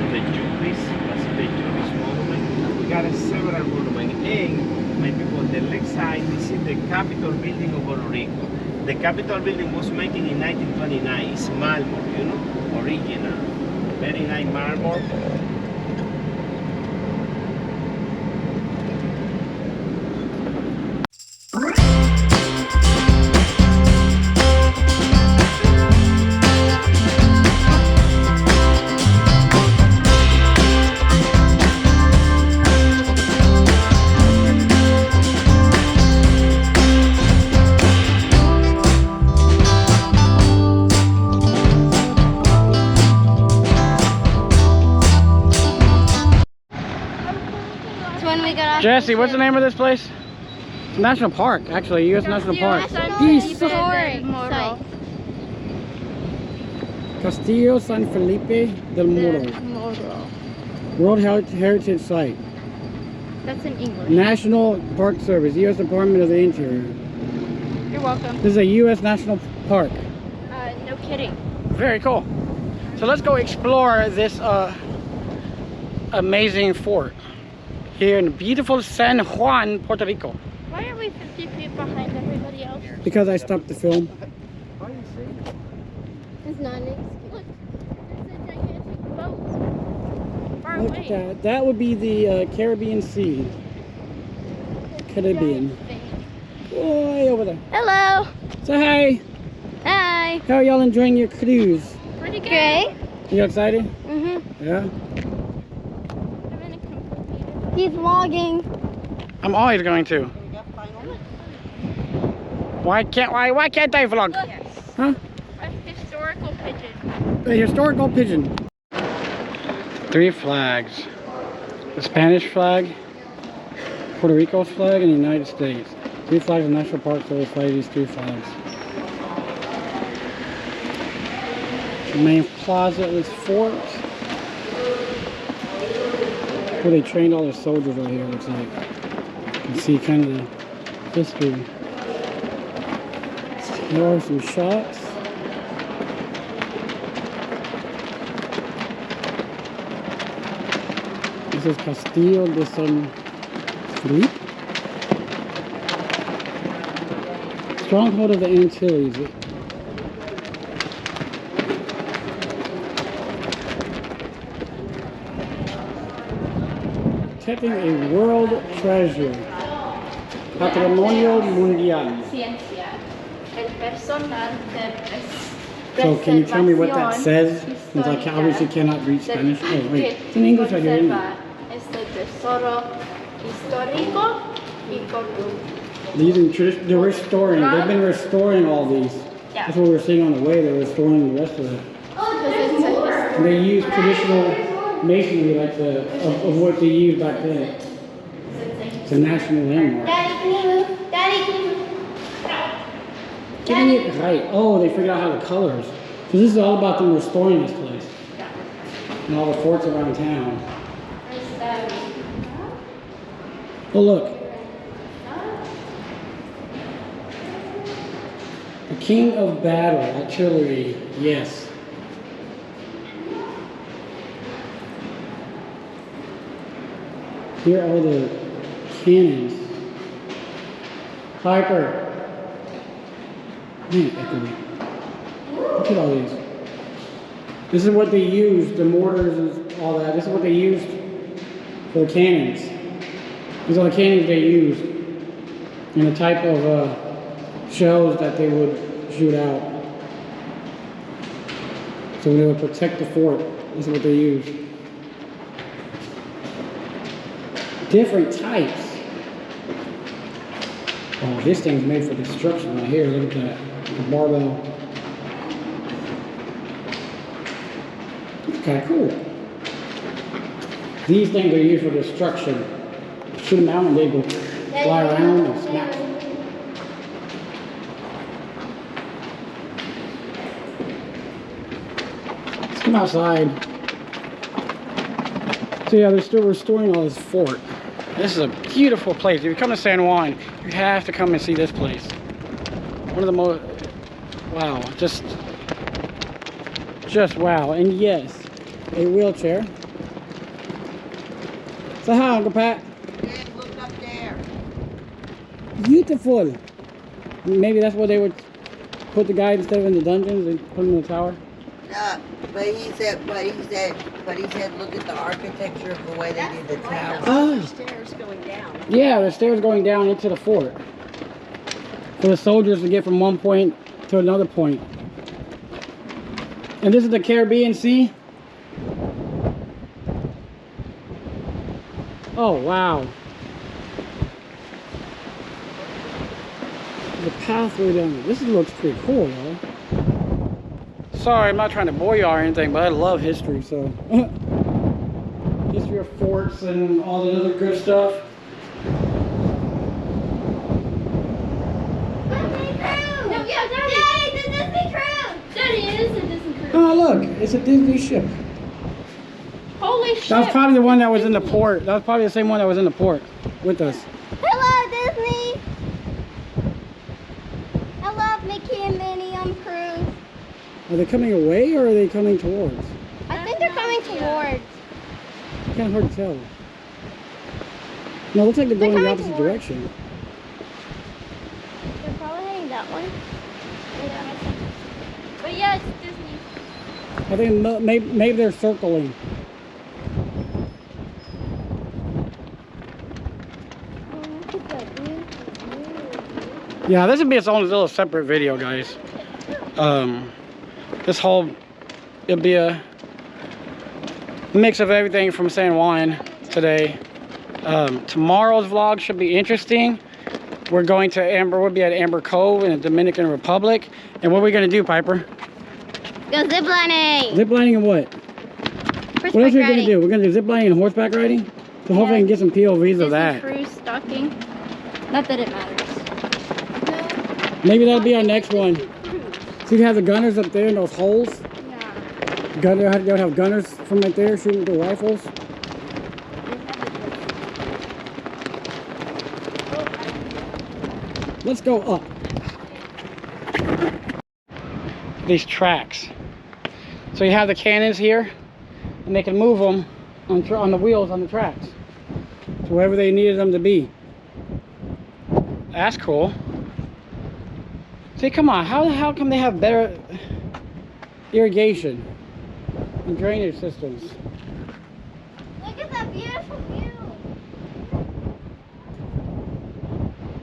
the Juris, that's the Juris monument. We got several monuments. And my people, on the left side, this is the Capitol building of Puerto Rico. The Capitol building was made in 1929. It's marble, you know, original. Very nice marble. Jesse, what's the name of this place? It's a national park, actually, U.S. National Park. Morro. Castillo San Felipe del Morro. World Heritage Site. That's in English. National Park Service, U.S. Department of the Interior. You're welcome. This is a U.S. National Park. No kidding. Very cool. So let's go explore this amazing fort here in beautiful San Juan, Puerto Rico. Why are we 50 feet behind everybody else? Because I stopped the film. It's not an excuse. Look, there's a gigantic boat. Far Look away. at that. That would be the Caribbean Sea. Caribbean. Way over there. Hello. Say hi. Hi. How are y'all enjoying your cruise? Pretty good. Great. You excited? Mm-hmm. Yeah? He's vlogging. I'm always going to. Why can't I vlog? Yes. Huh? A historical pigeon. A historical pigeon. 3 flags. The Spanish flag, Puerto Rico's flag, and the United States. 3 flags of National Park Service fly these 3 flags. The main plaza of this fort. Where they trained all their soldiers right here, looks like. You can see kind of the history. Here are some shots. This is Castillo de San Felipe. Stronghold of the Antilles. Protecting a world treasure. Patrimonio Mundial. So can you tell me what that says? Since I obviously cannot read Spanish. Oh wait, it's in English right here. They're restoring. They've been restoring all these. That's what we're seeing on the way. They're restoring the rest of it. And they use traditional masonry like of what they used back then. It's a national landmark. Daddy, can you move? Daddy, can you move? Getting it right. Oh, they figured out how the colors. So this is all about them restoring this place. And all the forts around town. Oh look. The King of Battle, artillery, yes. Here are the cannons. Piper. Man, echoey. Look at all these. This is what they used, the mortars and all that. This is what they used for the cannons. These are the cannons they used. And the type of shells that they would shoot out. So they would protect the fort. This is what they used. Different types. Oh, this thing's made for destruction right here. Look at that. The barbell. It's kind of cool. These things are used for destruction. Shoot them out and they go fly around and snap. Let's come outside. So yeah, they're still restoring all this fort. This is a beautiful place. If you come to San Juan, you have to come and see this place. One of the most, wow, just wow. And yes, a wheelchair. Say hi, Uncle Pat. Dad, look up there. Beautiful. Maybe that's where they would put the guy instead of in the dungeons. They put him in the tower. But he said, look at the architecture of the way they did the tower. Oh. Stairs going down. Yeah, the stairs going down into the fort for the soldiers to get from one point to another point. And this is the Caribbean Sea. Oh, wow. The pathway down there. This looks pretty cool, though. Sorry, I'm not trying to bore you or anything, but I love history, so. History of forts and all the other good stuff. Disney Cruise! No, yeah, Daddy, the Disney Cruise! Daddy, it is a Disney Cruise. Oh, look, it's a Disney ship. Holy shit. That was probably the one that was in the port. That was probably the same one that was in the port with us. Hello, Disney! I love Mickey and Minnie on cruise. Are they coming away or are they coming towards? I think they're coming towards. Kind of hard to tell. No, it looks like they're going the coming opposite towards. direction. They're probably heading that one. Yeah. But yeah, it's Disney. I think maybe they're circling. Yeah, this would be its own little separate video, guys. It'll be a mix of everything from San Juan today. Tomorrow's vlog should be interesting. We're going to we'll be at Amber Cove in the Dominican Republic. And what are we gonna do, Piper? Go ziplining. Ziplining and what? What else are we gonna do? We're gonna do ziplining and horseback riding? So hopefully I can get some POVs of that. Disney Cruise stalking. Not that it matters. Maybe that'll be our next one. See, you have the gunners up there in those holes. Yeah. They'll have gunners from right there shooting the rifles. Let's go up. These tracks. So you have the cannons here, and they can move them on the wheels on the tracks to wherever they needed them to be. That's cool. See, come on, how come they have better irrigation and drainage systems? Look at that beautiful view.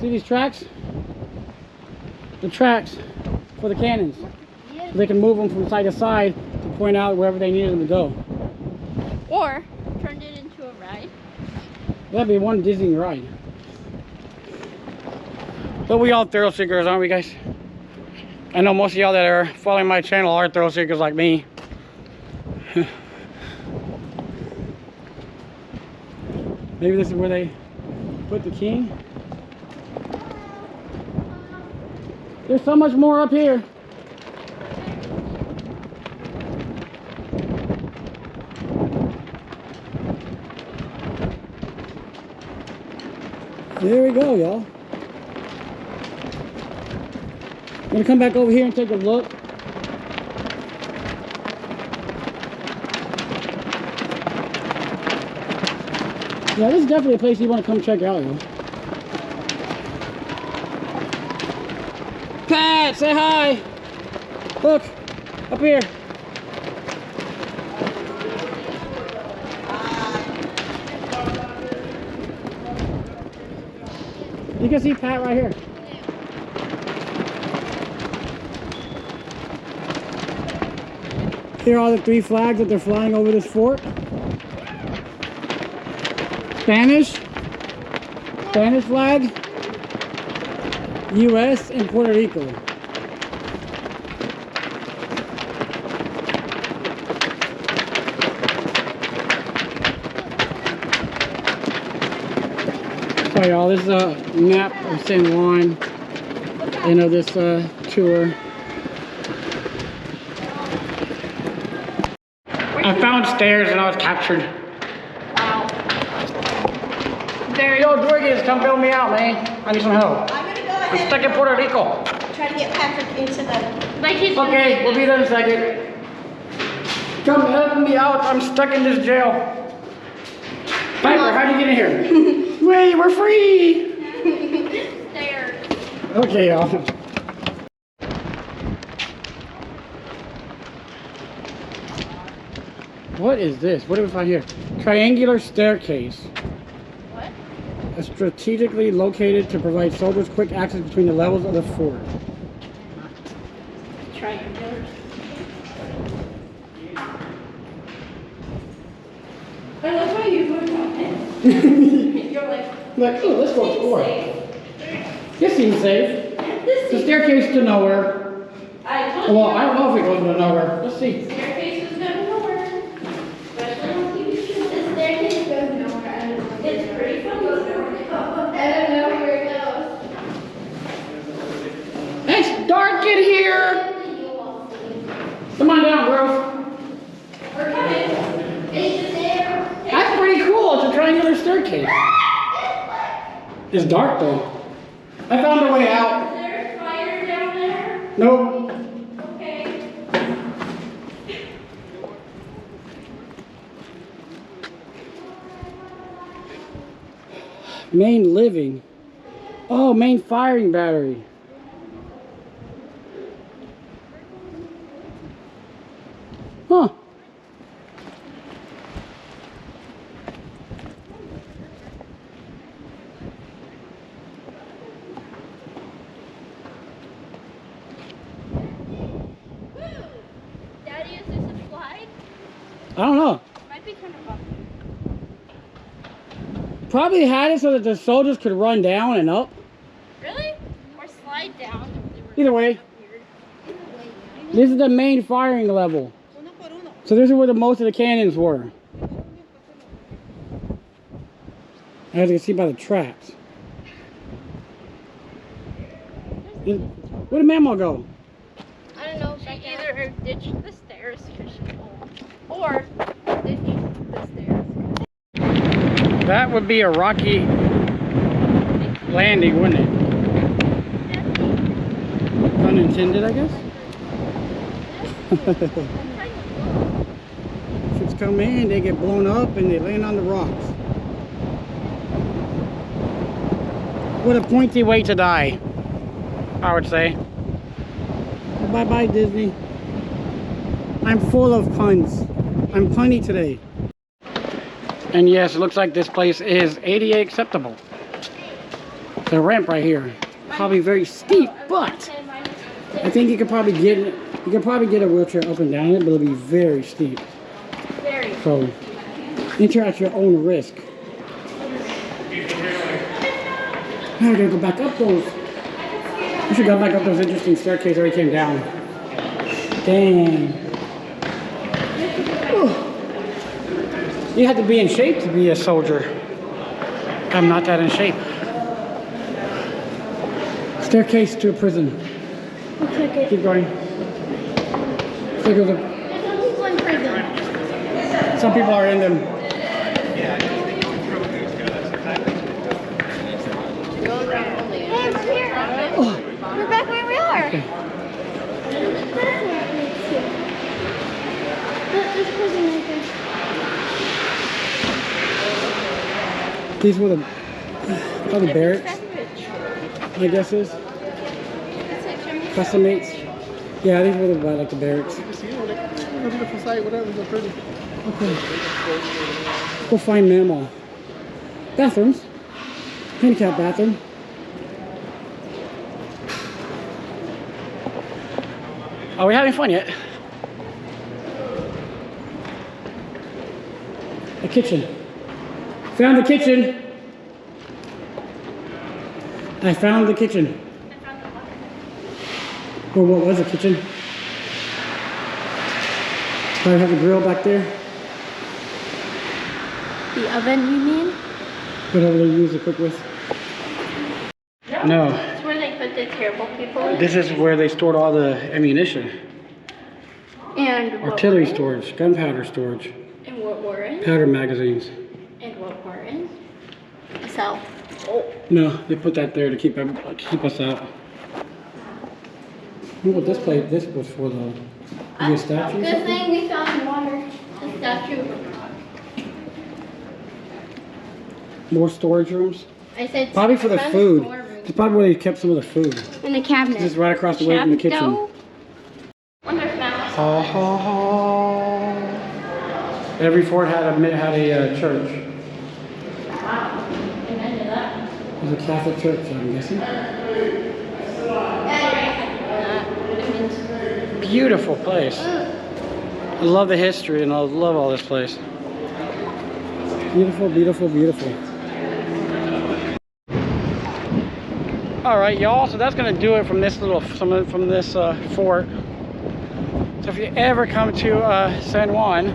See these tracks? The tracks for the cannons. So they can move them from side to side to point out wherever they needed them to go. Or turned it into a ride. That'd be one Disney ride. But we all thrill seekers, aren't we, guys? I know most of y'all that are following my channel are thrill seekers like me. Maybe this is where they put the king. There's so much more up here. There we go, y'all. I'm gonna come back over here and take a look. Yeah, this is definitely a place you want to come check out, y'all. Pat, say hi. Look, up here. You can see Pat right here. Here are the 3 flags that they're flying over this fort. Spanish flag, U.S. and Puerto Rico. Sorry y'all, this is a map of San Juan and of this tour. I found stairs and I was captured. Wow. Yo, Dwiggies, come bail me out, man. I need some help. I'm gonna go I'm ahead stuck in Puerto Rico. and try to get Patrick into the... Like he's Okay, we'll be there in a second. Come help me out. I'm stuck in this jail. Piper, how'd you get in here? Wait, we're free! Stairs. Okay, y'all. What is this? What do we find here? Triangular staircase. What? Strategically located to provide soldiers quick access between the levels of the fort. Triangular. I love how you were talking. You're like, Like, oh, let's go forward. This seems safe. The staircase to nowhere. I told Well, I don't know if it goes to nowhere. Let's see. you, staircase is going nowhere. Especially on TV shows. The staircase goes nowhere. I don't know. It's pretty funny. I don't know where it goes. It's dark in here. Come on down, girls. We're coming. It's just there. That's pretty cool. It's a triangular staircase. It's dark though. I found a way out. Is there a fire down there? Nope. Okay. Main living. Oh, main firing battery. Huh. Daddy, is this a slide? I don't know. Might be kind of bumpy. Probably had it so that the soldiers could run down and up. Really? Or slide down. If they were Either way. weird. This is the main firing level. So this is where the most of the cannons were. As you can see by the tracks. Where did Mama go? I don't know. She either ditched the stairs because she's old, or ditched the stairs. That would be a rocky landing, wouldn't it? Unintended, I guess. Ships come in, they get blown up, and they land on the rocks. What a pointy way to die, I would say. Bye-bye, Disney. I'm full of puns. I'm punny today. And yes, it looks like this place is ADA acceptable. The ramp right here, probably very steep, but I think you could probably get a wheelchair up and down it, but it'll be very steep. Very. So enter at your own risk. Now we're gonna go back up those. We should go back up those interesting staircases where we came down. Dang. Whew. You have to be in shape to be a soldier. I'm not that in shape. Staircase to a prison. Looks like it. Keep going. Look at the, There's some people in prison. some people are in them. Hey, we're here. Oh, We're back where we are. okay. There's prison right there. These were the probably barracks, I guess is. Custom mates. Yeah, these were the like the barracks. Okay. Go find Mama. Bathrooms. Handicap bathroom. Are we having fun yet? The kitchen. Found the kitchen. I found the kitchen. Or what was the kitchen? Do I have a grill back there? The oven, you mean? Whatever they use to cook with. No. It's where they put the terrible people in. This is where they stored all the ammunition. And what Artillery we're in. storage, gunpowder storage, And what we're in. powder magazines. And what we're in. So. Oh. No, they put that there to keep us out. What this place? This was for the statue. or Good something? thing we found water. The statue. More storage rooms. I said Probably for the front food. storeroom. It's probably where they kept some of the food. In the cabinet. Just right across the way from the kitchen. Chateau. Wonder if that Ha ha ha. Every fort had a church. Wow. Invented that. It was a Catholic church, I'm guessing. Beautiful place. I love the history and I love all this place. Beautiful, beautiful, beautiful. All right, y'all. So that's gonna do it from this from this fort. So if you ever come to San Juan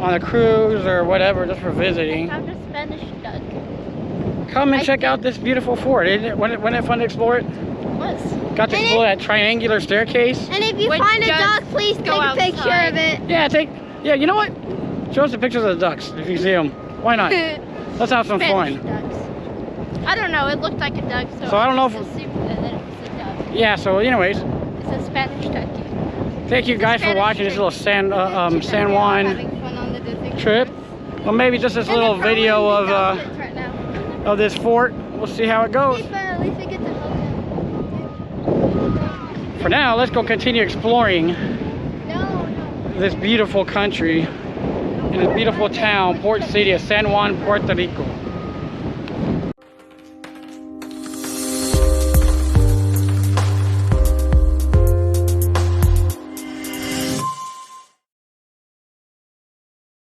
on a cruise or whatever, just for visiting, I found a Spanish duck. come and check out this beautiful fort. Wasn't it fun to explore it? Was. Got to explore that triangular staircase. And if you find a duck, please take a picture of it. Yeah, you know what? Show us the pictures of the ducks if you see them. Why not? Let's have some Spanish fun. ducks. I don't know, it looked like a duck, so I don't know if... assumed that it was a duck. Yeah, so anyways, It's a Spanish ducky. thank you guys for watching this little San Juan Having fun on the Disney trip. Well, maybe just this little video of right now. this fort. We'll see how it goes. At least we get to hold him. For now, let's go continue exploring No. this beautiful country in this beautiful town, port city of San Juan, Puerto Rico.